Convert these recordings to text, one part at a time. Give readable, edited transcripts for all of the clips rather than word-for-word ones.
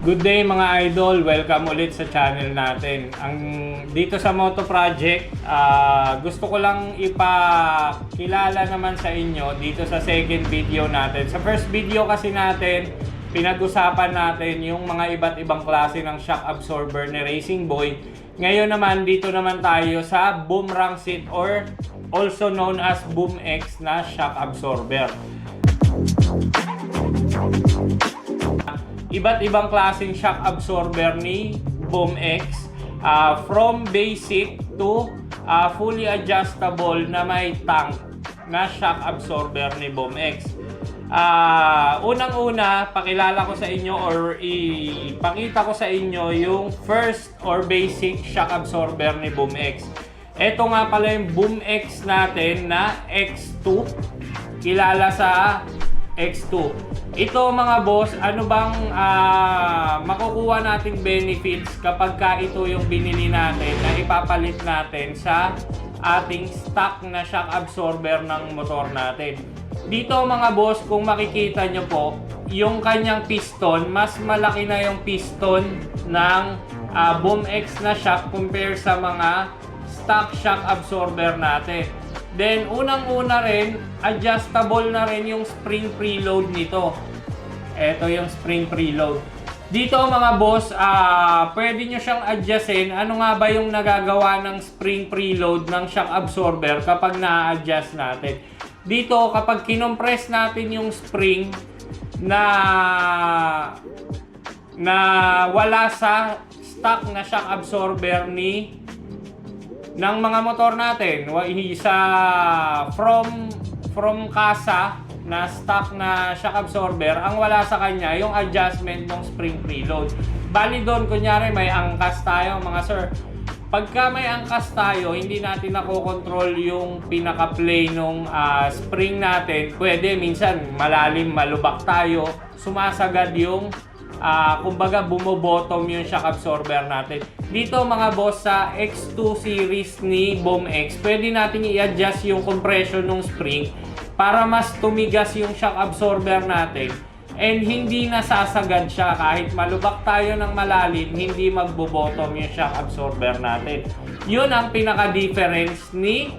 Good day mga idol, welcome ulit sa channel natin. Dito sa Moto Project, gusto ko lang ipakilala naman sa inyo dito sa second video natin. Sa first video kasi natin, pinag-usapan natin yung mga iba't ibang klase ng shock absorber ni Racing Boy. Ngayon naman, dito naman tayo sa Boomerang Seat or also known as Boom X na shock absorber. Iba't ibang klaseng shock absorber ni Boom X, from basic to fully adjustable na may tank na shock absorber ni Boom X. Unang-una, pakilala ko sa inyo or ipakita ko sa inyo yung first or basic shock absorber ni Boom X. Ito nga pala yung Boom X natin na X2, kilala sa X2. Ito mga boss, ano bang makukuha nating benefits kapag ito yung binili natin na ipapalit natin sa ating stock na shock absorber ng motor natin. Dito mga boss, kung makikita nyo po, yung kanyang piston, mas malaki na yung piston ng Boom X na shock compare sa mga stock shock absorber natin. Then, unang-una rin, adjustable na rin yung spring preload nito. Ito yung spring preload. Dito mga boss, pwede nyo siyang adjustin. Ano nga ba yung nagagawa ng spring preload ng shock absorber kapag na-adjust natin? Dito, kapag kinompress natin yung spring na wala sa stock na shock absorber ng mga motor natin, from kasa na stock na shock absorber, ang wala sa kanya yung adjustment ng spring preload. Bali doon, kunyari may angkas tayo mga sir. Pagka may angkas tayo, hindi natin nakokontrol yung pinaka-play ng spring natin. Pwede minsan malalim, malubak tayo, sumasagad yung kumbaga bumobottom yung shock absorber natin. Dito mga boss, sa X2 series ni Boom X, pwede natin i-adjust yung compression ng spring para mas tumigas yung shock absorber natin and hindi nasasagad siya. Kahit malubak tayo ng malalim, hindi magbo-bottom yung shock absorber natin. Yun ang pinaka-difference ni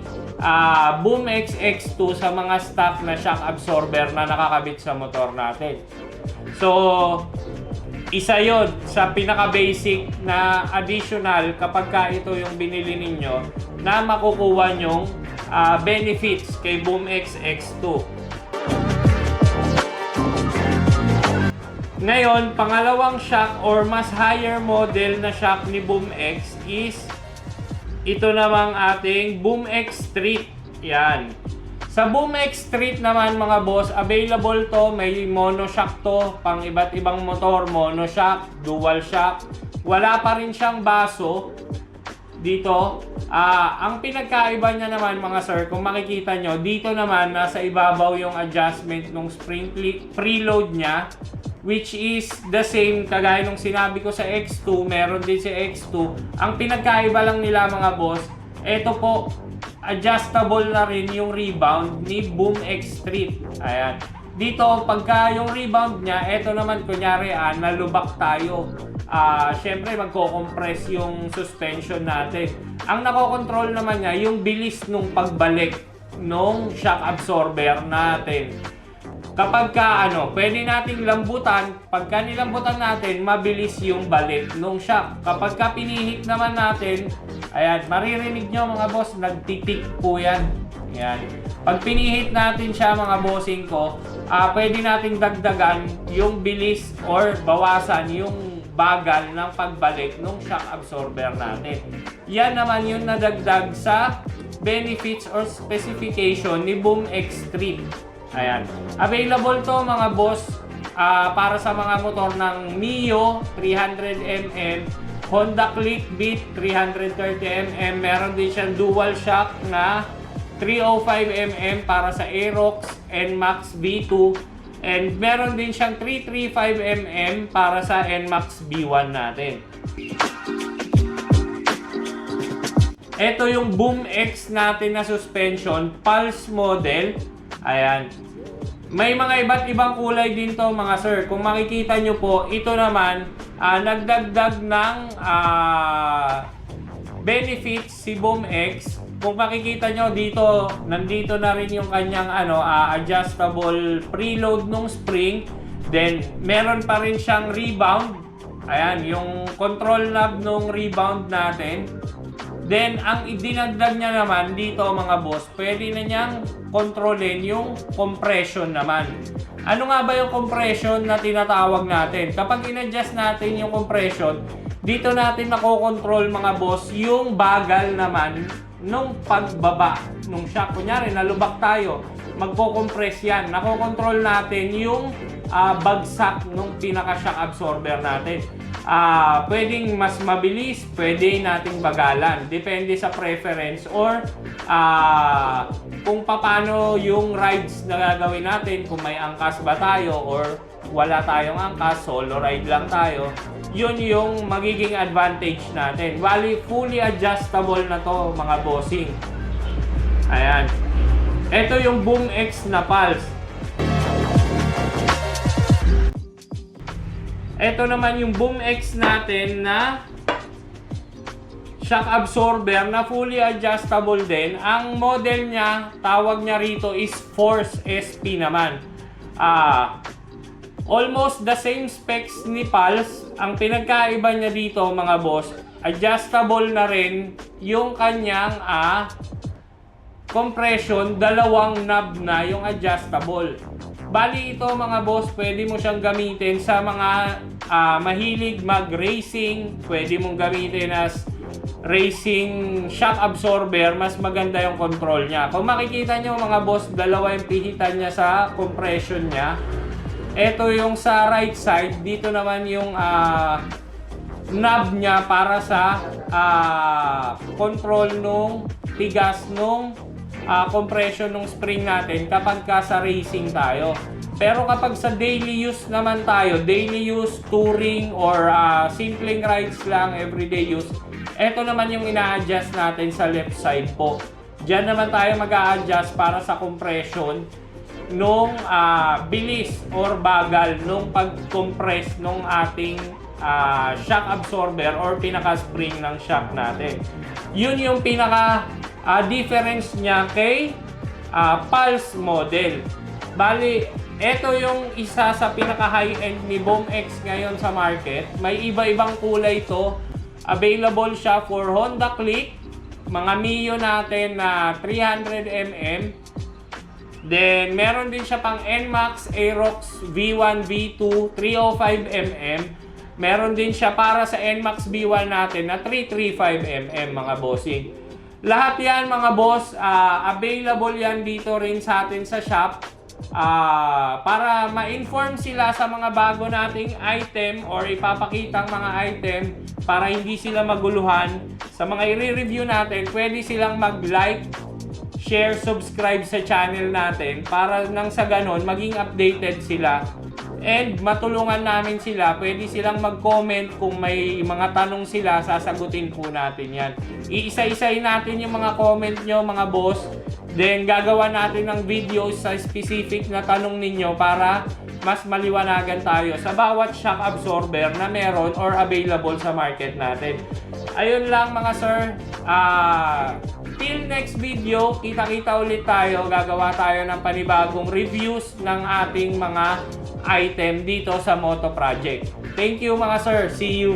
Boom X X2 sa mga stock na shock absorber na nakakabit sa motor natin. So, isa yon sa pinaka-basic na additional kapag ito yung binili ninyo na makukuha nyong benefits kay Boom X X2. Ngayon, pangalawang shock or mas higher model na shock ni Boom X is ito namang ating Boom X Street. Yan. Sa Boom X Street naman mga boss, available to, may monoshock to, pang iba't ibang motor, monoshock, dual shock. Wala pa rin siyang baso dito. Ang pinagkaiba niya naman mga sir, kung makikita nyo, dito naman nasa ibabaw yung adjustment ng spring preload niya, which is the same kagaya nung sinabi ko sa X2, meron din si X2. Ang pinagkaiba lang nila mga boss, ito po, adjustable na rin yung rebound ni Boom X Street. Ayan. Dito, pagka yung rebound niya, ito naman, kunyari, nalubak tayo. Syempre, magko-compress yung suspension natin. Ang nakokontrol naman niya, yung bilis nung pagbalik nung shock absorber natin. Kapag pwede nating lambutan, pagka nilambutan natin, mabilis yung balik nung shock. Kapag pinihit naman natin, ayan, maririnig nyo mga boss, nagtitik po yan. Ayan. Pag pinihit natin siya mga bossing ko, pwede nating dagdagan yung bilis or bawasan yung bagal ng pagbalik ng shock absorber natin. Yan naman yung nadagdag sa benefits or specification ni Boom X Street. Ayan. Available to mga boss para sa mga motor ng Mio 300mm, Honda Click Beat 330mm, meron din siyang dual shock na 305mm para sa Aerox NMAX V2, and meron din siyang 335mm para sa NMAX V1 natin. Ito yung Boom X natin na suspension, Pulse model. Ayan. May mga iba't ibang kulay din to mga sir. Kung makikita nyo po, ito naman nagdagdag ng benefits si BoomX. Kung makikita nyo dito, nandito na rin yung kanyang adjustable preload nung spring. Then meron pa rin siyang rebound. Ayan, yung control knob nung rebound natin. Then ang idinagdag niya naman dito mga boss, pwede na niyang kontrolin yung compression naman. Ano nga ba yung compression na tinatawag natin? Kapag in-adjust natin yung compression, dito natin nakokontrol mga boss yung bagal naman nung pagbaba nung shock. Kunyari, nalubak tayo, magko-compress yan. Nakokontrol natin yung bagsak nung pinaka-shock absorber natin. Pwedeng mas mabilis, pwede nating bagalan. Depende sa preference or kung paano yung rides na gagawin natin. Kung may angkas ba tayo or wala tayong angkas, solo ride lang tayo. Yun yung magiging advantage natin. Bali, fully adjustable na to mga bossing. Ayan. Ito yung BoomX na Pulse. Ito naman yung BoomX natin na shock absorber na fully adjustable din. Ang model niya, tawag niya rito is Force SP naman. Almost the same specs ni Pulse. Ang pinagkaiba niya dito mga boss, adjustable na rin yung kanyang compression, dalawang knob na yung adjustable. Bali ito mga boss, pwede mo siyang gamitin sa mga mahilig mag-racing. Pwede mong gamitin as racing shock absorber. Mas maganda yung control niya. Kung makikita nyo mga boss, dalawa yung pihitan niya sa compression niya. Ito yung sa right side. Dito naman yung knob niya para sa control nung tigas nung compression ng spring natin kapag sa racing tayo. Pero kapag sa daily use naman tayo, daily use, touring, or simpleng rides lang, everyday use, ito naman yung ina-adjust natin sa left side po. Diyan naman tayo mag-a-adjust para sa compression nung bilis or bagal nung pag-compress nung ating shock absorber or pinaka-spring ng shock natin. Yun yung pinaka difference niya kay Pulse model. Bali, ito yung isa sa pinaka-high-end ni BoomX ngayon sa market. May iba-ibang kulay to. Available siya for Honda Click, mga Mio natin na 300mm. Then, meron din siya pang NMAX Aerox V1, V2, 305mm. Meron din siya para sa NMAX V1 natin na 335mm mga bossing. Lahat yan mga boss, available yan dito rin sa atin sa shop. Para ma-inform sila sa mga bago nating item or ipapakitang mga item para hindi sila maguluhan. Sa mga i-review natin, pwede silang mag-like, share, subscribe sa channel natin para nang sa ganon maging updated sila. And matulungan namin sila, pwede silang mag-comment kung may mga tanong sila, sasagutin po natin yan. Iisa-isay natin yung mga comment nyo mga boss. Then gagawa natin ng videos sa specific na tanong ninyo para mas maliwanagan tayo sa bawat shock absorber na meron or available sa market natin. Ayun lang mga sir. Till next video, kita-kita ulit tayo. Gagawa tayo ng panibagong reviews ng ating mga item dito sa Moto Project. Thank you mga sir. See you.